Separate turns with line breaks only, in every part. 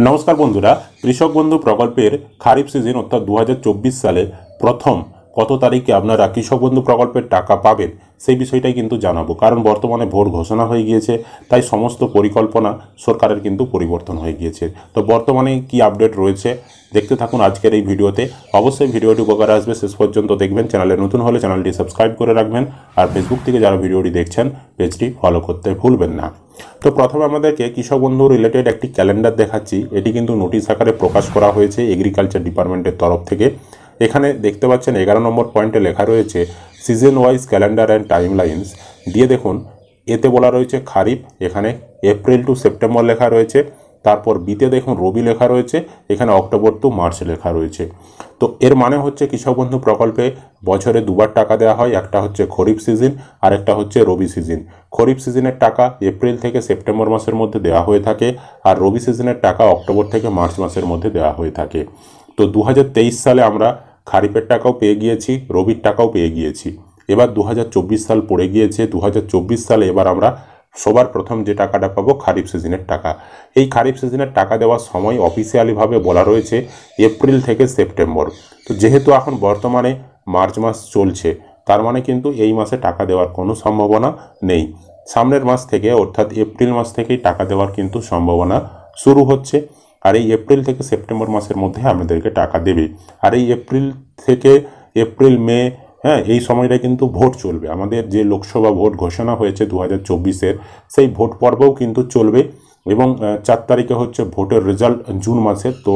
নমস্কার বন্ধুরা, কৃষক বন্ধু প্রকল্পের খারিফ সিজন অর্থাৎ 2024 সালে প্রথম কত তারিখে আপনারা কৃষক বন্ধু প্রকল্পের টাকা পাবেন সেই বিষয়টাই কিন্তু জানাবো। কারণ বর্তমানে ভোট ঘোষণা হয়ে গিয়েছে, তাই সমস্ত পরিকল্পনা সরকারের কিন্তু পরিবর্তন হয়ে গিয়েছে। তো বর্তমানে কি আপডেট রয়েছে দেখতে থাকুন আজকের এই ভিডিওতে। অবশ্যই ভিডিওটি উপকারে আসবে, শেষ পর্যন্ত দেখবেন। চ্যানেলে নতুন হলে চ্যানেলটি সাবস্ক্রাইব করে রাখবেন, আর ফেসবুক থেকে যারা ভিডিওটি দেখছেন পেজটি ফলো করতে ভুলবেন না। তো প্রথমে আমাদেরকে কৃষক বন্ধু রিলেটেড একটি ক্যালেন্ডার দেখাচ্ছি। এটি কিন্তু নোটিশ আকারে প্রকাশ করা হয়েছে এগ্রিকালচার ডিপার্টমেন্টের তরফ থেকে। এখানে দেখতে পাচ্ছেন 11 নম্বর পয়েন্টে লেখা রয়েছে season wise calendar and time lines দিয়ে দেখুন। এতে বলা রয়েছে খারিফ, এখানে এপ্রিল টু সেপ্টেম্বর লেখা রয়েছে। তারপর বিতে দেখুন রবি লেখা রয়েছে, এখানে অক্টোবর টু মার্চ লেখা রয়েছে। তো এর মানে হচ্ছে কৃষক বন্ধু প্রকল্পে বছরে দুবার টাকা দেওয়া হয়, একটা হচ্ছে খরিফ সিজন আর একটা হচ্ছে রবি সিজন। খরিফ সিজনের টাকা এপ্রিল থেকে সেপ্টেম্বর মাসের মধ্যে দেওয়া হয়ে থাকে, আর রবি সিজনের টাকা অক্টোবর থেকে মার্চ মাসের মধ্যে দেওয়া হয়ে থাকে। তো 2023 সালে আমরা খারিফের টাকাও পেয়ে গিয়েছি, রবির টাকাও পেয়ে গিয়েছি। এবার 2024 সাল পড়ে গিয়েছে। 2024 সালে এবার আমরা সবার প্রথম যে টাকাটা পাবো খারিফ সিজনের টাকা। এই খারিফ সিজনের টাকা দেওয়ার সময় অফিসিয়ালিভাবে বলা রয়েছে এপ্রিল থেকে সেপ্টেম্বর। তো যেহেতু এখন বর্তমানে মার্চ মাস চলছে, তার মানে কিন্তু এই মাসে টাকা দেওয়ার কোনো সম্ভাবনা নেই। সামনের মাস থেকে অর্থাৎ এপ্রিল মাস থেকেই টাকা দেওয়ার কিন্তু সম্ভাবনা শুরু হচ্ছে। আর এই এপ্রিল থেকে সেপ্টেম্বর মাসের মধ্যে আমাদেরকে টাকা দেবে। আর এই এপ্রিল থেকে এপ্রিল মে, হ্যাঁ, এই সময়টা কিন্তু ভোট চলবে। আমাদের যে লোকসভা ভোট ঘোষণা হয়েছে 2024-এর, সেই ভোট পর্বও কিন্তু চলবে। এবং 4 তারিখে হচ্ছে ভোটের রেজাল্ট জুন মাসের। তো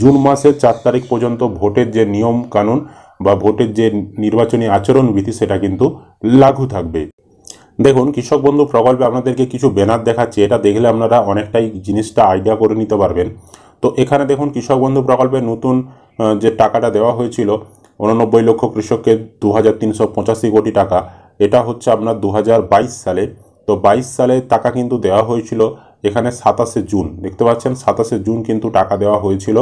জুন মাসের 4 তারিখ পর্যন্ত ভোটের যে নিয়ম কানুন বা ভোটের যে নির্বাচনী আচরণবিধি সেটা কিন্তু লাগু থাকবে। দেখুন, কৃষক বন্ধু প্রকল্পে আপনাদেরকে কিছু ব্যানার দেখাচ্ছি। এটা দেখলে আপনারা অনেকটাই জিনিসটা আইডিয়া করে নিতে পারবেন। তো এখানে দেখুন, কৃষক বন্ধু প্রকল্পে নতুন যে টাকাটা দেওয়া হয়েছিল 89 লক্ষ কৃষককে 2385 কোটি টাকা, এটা হচ্ছে আপনার 2022 সালে। তো 22 সালে টাকা কিন্তু দেওয়া হয়েছিল এখানে 27শে জুন। দেখতে পাচ্ছেন 27শে জুন কিন্তু টাকা দেওয়া হয়েছিল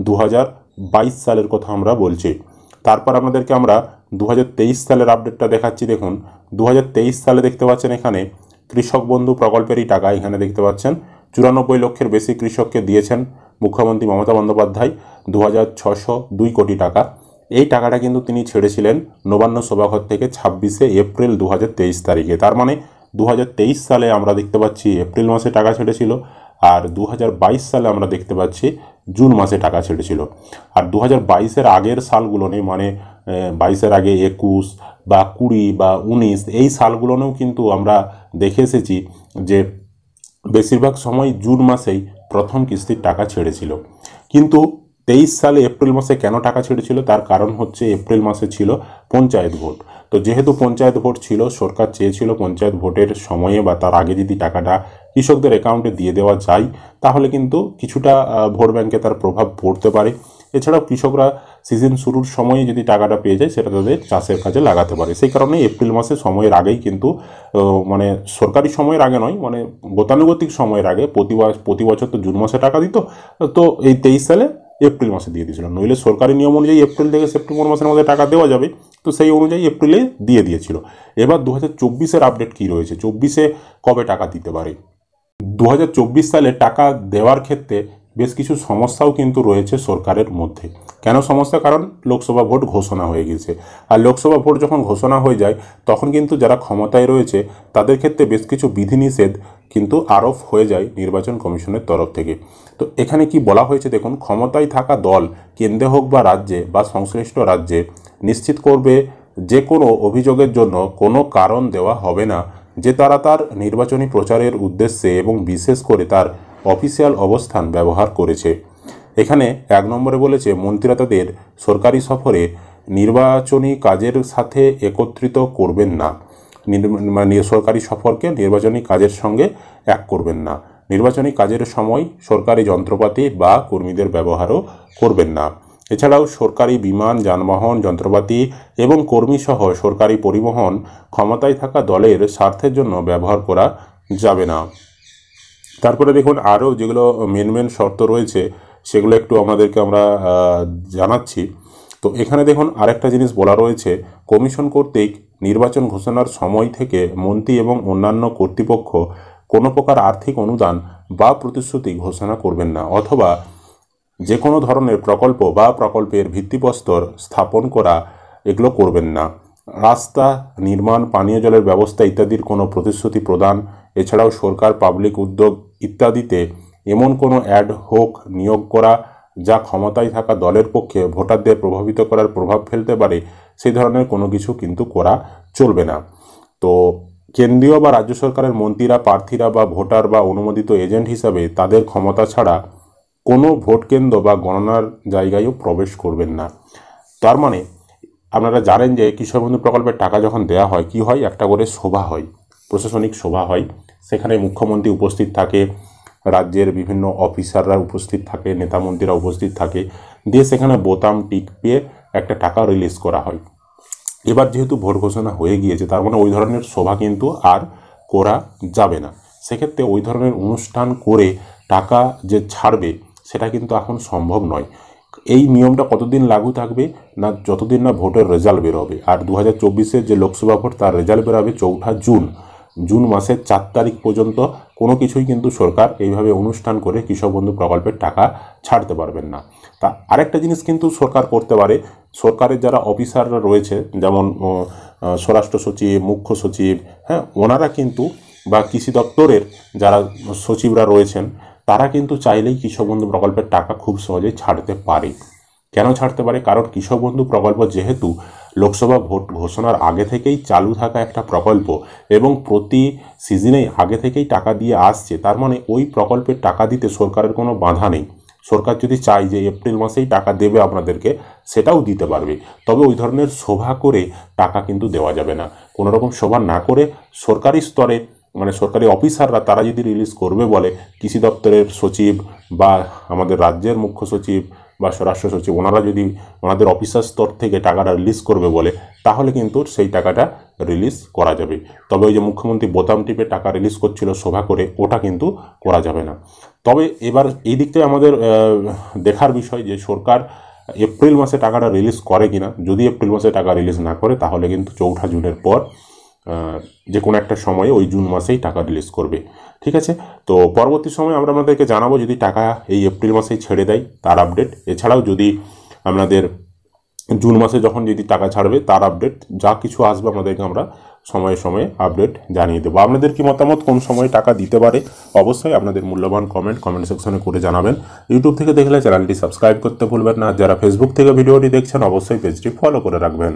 2022 সালের কথা আমরা বলছি। তারপর আমাদেরকে আমরা 2023 সালের আপডেটটা দেখাচ্ছি। দেখুন 2023 সালে দেখতে পাচ্ছেন এখানে কৃষক বন্ধু প্রকল্পেরই টাকা এখানে দেখতে পাচ্ছেন 94 লক্ষের বেশি কৃষককে দিয়েছেন মুখ্যমন্ত্রী মমতা বন্দ্যোপাধ্যায় 2602 কোটি টাকা। এই টাকাটা কিন্তু তিনি ছেড়েছিলেন নবান্ন সভাঘর থেকে 26শে এপ্রিল 2023 তারিখে। তার মানে 2023 সালে আমরা দেখতে পাচ্ছি এপ্রিল মাসে টাকা ছেড়েছিল, আর 2022 সালে আমরা দেখতে পাচ্ছি জুন মাসে টাকা ছেড়েছিল। আর 2022-এর আগের সালগুলো নেই, মানে 22-এর আগে 21 বা 20 বা 19 এই সালগুলোনেও কিন্তু আমরা দেখে এসেছি যে বেশিরভাগ সময় জুন মাসেই প্রথম কিস্তির টাকা ছেড়েছিল। কিন্তু 23 সালে এপ্রিল মাসে কেন টাকা ছেড়েছিল, তার কারণ হচ্ছে এপ্রিল মাসে ছিল পঞ্চায়েত ভোট। তো যেহেতু পঞ্চায়েত ভোট ছিল, সরকার চেয়েছিল পঞ্চায়েত ভোটের সময়ে বা তার আগে যদি টাকাটা কৃষকদের অ্যাকাউন্টে দিয়ে দেওয়া যায়, তাহলে কিন্তু কিছুটা ভোট ব্যাংকে তার প্রভাব পড়তে পারে। এছাড়াও কৃষকরা সিজন শুরুর সময়ে যদি টাকাটা পেয়ে যায়, সেটা তাদের চাষের কাজে লাগাতে পারে। সেই কারণে এপ্রিল মাসে সময়ের আগেই কিন্তু মানে সরকারি সময়ের আগে নয়, মানে গতানুগতিক সময়ের আগে প্রতি বছর তো জুন মাসে টাকা দিত, তো এই 23 সালে এপ্রিল মাসে দিয়ে দিয়েছিল। নইলে সরকারি নিয়ম অনুযায়ী এপ্রিল থেকে সেপ্টেম্বর মাসের মধ্যে টাকা দেওয়া যাবে, তো সেই অনুযায়ী এপ্রিলে দিয়ে দিয়েছিল। এবার 2024-এর আপডেট কী রয়েছে, 24-এ কবে টাকা দিতে পারে। 2024 সালে টাকা দেওয়ার ক্ষেত্রে বেশ কিছু সমস্যাও কিন্তু রয়েছে সরকারের মধ্যে। কেন সমস্যা? কারণ লোকসভা ভোট ঘোষণা হয়ে গেছে। আর লোকসভা ভোট যখন ঘোষণা হয়ে যায়, তখন কিন্তু যারা ক্ষমতায় রয়েছে তাদের ক্ষেত্রে বেশ কিছু বিধিনিষেধ কিন্তু আরোপ হয়ে যায় নির্বাচন কমিশনের তরফ থেকে। তো এখানে কি বলা হয়েছে দেখুন, ক্ষমতায় থাকা দল কেন্দ্রে হোক বা রাজ্যে বা সংশ্লিষ্ট রাজ্যে নিশ্চিত করবে যে কোনো অভিযোগের জন্য কোনো কারণ দেওয়া হবে না যে তারা তার নির্বাচনী প্রচারের উদ্দেশ্যে এবং বিশেষ করে তার অফিসিয়াল অবস্থান ব্যবহার করেছে। এখানে 1 নম্বরে বলেছে মন্ত্রীরা তাদের সরকারি সফরে নির্বাচনী কাজের সাথে একত্রিত করবেন না। মানে সরকারি সফরকে নির্বাচনী কাজের সঙ্গে এক করবেন না। নির্বাচনী কাজের সময় সরকারি যন্ত্রপাতি বা কর্মীদের ব্যবহারও করবেন না। এছাড়াও সরকারি বিমান, যানবাহন, যন্ত্রপাতি এবং কর্মীসহ সরকারি পরিবহন ক্ষমতায় থাকা দলের স্বার্থের জন্য ব্যবহার করা যাবে না। তারপরে দেখুন আরও যেগুলো মেন শর্ত রয়েছে সেগুলো একটু আমাদেরকে আমরা জানাচ্ছি। তো এখানে দেখুন আরেকটা জিনিস বলা রয়েছে, কমিশন কর্তৃক নির্বাচন ঘোষণার সময় থেকে মন্ত্রী এবং অন্যান্য কর্তৃপক্ষ কোনো প্রকার আর্থিক অনুদান বা প্রতিশ্রুতি ঘোষণা করবেন না, অথবা যে কোনো ধরনের প্রকল্প বা প্রকল্পের ভিত্তিপ্রস্তর স্থাপন করা এগুলো করবেন না। রাস্তা নির্মাণ, পানীয় জলের ব্যবস্থা ইত্যাদির কোনো প্রতিশ্রুতি প্রদান, এছাড়াও সরকার, পাবলিক উদ্যোগ ইত্যাদিতে এমন কোনো অ্যাড হোক নিয়োগ করা যা ক্ষমতায় থাকা দলের পক্ষে ভোটারদের প্রভাবিত করার প্রভাব ফেলতে পারে, সেই ধরনের কোনো কিছু কিন্তু করা চলবে না। তো কেন্দ্রীয় বা রাজ্য সরকারের মন্ত্রীরা, প্রার্থীরা বা ভোটার বা অনুমোদিত এজেন্ট হিসাবে তাদের ক্ষমতা ছাড়া কোনো ভোট কেন্দ্র বা গণনার জায়গায়ও প্রবেশ করবেন না। তার মানে আপনারা জানেন যে কৃষক বন্ধু প্রকল্পের টাকা যখন দেওয়া হয়, কি হয়, একটা করে সভা হয়, প্রশাসনিক সভা হয়। সেখানে মুখ্যমন্ত্রী উপস্থিত থাকে, রাজ্যের বিভিন্ন অফিসাররা উপস্থিত থাকে, নেতামন্ত্রীরা উপস্থিত থাকে, দিয়ে সেখানে বোতাম টিপিয়ে একটা টাকা রিলিজ করা হয়। এবার যেহেতু ভোট ঘোষণা হয়ে গিয়েছে, তার মানে ওই ধরনের সভা কিন্তু আর করা যাবে না। সেক্ষেত্রে ওই ধরনের অনুষ্ঠান করে টাকা যে ছাড়বে সেটা কিন্তু এখন সম্ভব নয়। এই নিয়মটা কতদিন লাগু থাকবে না, যতদিন না ভোটের রেজাল্ট বেরোবে। আর 2024-এর যে লোকসভা ভোট, তার রেজাল্ট বেরোবে 4 জুন। জুন মাসের 4 তারিখ পর্যন্ত কোনো কিছুই কিন্তু সরকার এইভাবে অনুষ্ঠান করে কৃষক বন্ধু প্রকল্পের টাকা ছাড়তে পারবেন না। তা আরেকটা জিনিস কিন্তু সরকার করতে পারে, সরকারের যারা অফিসাররা রয়েছে, যেমন স্বরাষ্ট্র সচিব, মুখ্য সচিব, হ্যাঁ, ওনারা কিন্তু, বা কৃষি দপ্তরের যারা সচিবরা রয়েছেন, তারা কিন্তু চাইলেই কৃষক বন্ধু প্রকল্পের টাকা খুব সহজেই ছাড়তে পারে। কেন ছাড়তে পারে? কারণ কৃষক বন্ধু প্রকল্প যেহেতু লোকসভা ভোট ঘোষণার আগে থেকেই চালু থাকা একটা প্রকল্প এবং প্রতি সিজনেই আগে থেকেই টাকা দিয়ে আসছে, তার মানে ওই প্রকল্পের টাকা দিতে সরকারের কোনো বাধা নেই। সরকার যদি চায় যে এপ্রিল মাসেই টাকা দেবে আপনাদেরকে, সেটাও দিতে পারবে। তবে ওই ধরনের সভা করে টাকা কিন্তু দেওয়া যাবে না। কোনো রকম সভা না করে সরকারি স্তরে, মানে সরকারি অফিসাররা তারা যদি রিলিজ করবে বলে, কৃষি দপ্তরের সচিব বা আমাদের রাজ্যের মুখ্য সচিব বা স্বরাষ্ট্র সচিব, ওনারা যদি ওনাদের অফিসার স্তর থেকে টাকাটা রিলিজ করবে বলে, তাহলে কিন্তু সেই টাকাটা রিলিজ করা যাবে। তবে ওই যে মুখ্যমন্ত্রী বোতাম টিপে টাকা রিলিজ করছিল সভা করে, ওটা কিন্তু করা যাবে না। তবে এবার এই দিকটাই আমাদের দেখার বিষয় যে সরকার এপ্রিল মাসে টাকাটা রিলিজ করে কিনা। যদি এপ্রিল মাসে টাকা রিলিজ না করে, তাহলে কিন্তু 4 জুনের পর যে কোনো একটা সময়ে ওই জুন মাসেই টাকা রিলিজ করবে। ঠিক আছে, তো পরবর্তী সময় আমরা আপনাদেরকে জানাবো যদি টাকা এই এপ্রিল মাসেই ছেড়ে দেয় তার আপডেট। এছাড়াও যদি আপনাদের জুন মাসে যখন যদি টাকা ছাড়বে তার আপডেট, যা কিছু আসবে আপনাদেরকে আমরা সময়ে সময়ে আপডেট জানিয়ে দেবো। আপনাদের কি মতামত, কোন সময় টাকা দিতে পারে, অবশ্যই আপনাদের মূল্যবান কমেন্ট সেকশনে করে জানাবেন। ইউটিউব থেকে দেখলে চ্যানেলটি সাবস্ক্রাইব করতে ভুলবেন না। যারা ফেসবুক থেকে ভিডিওটি দেখছেন, অবশ্যই পেজটি ফলো করে রাখবেন।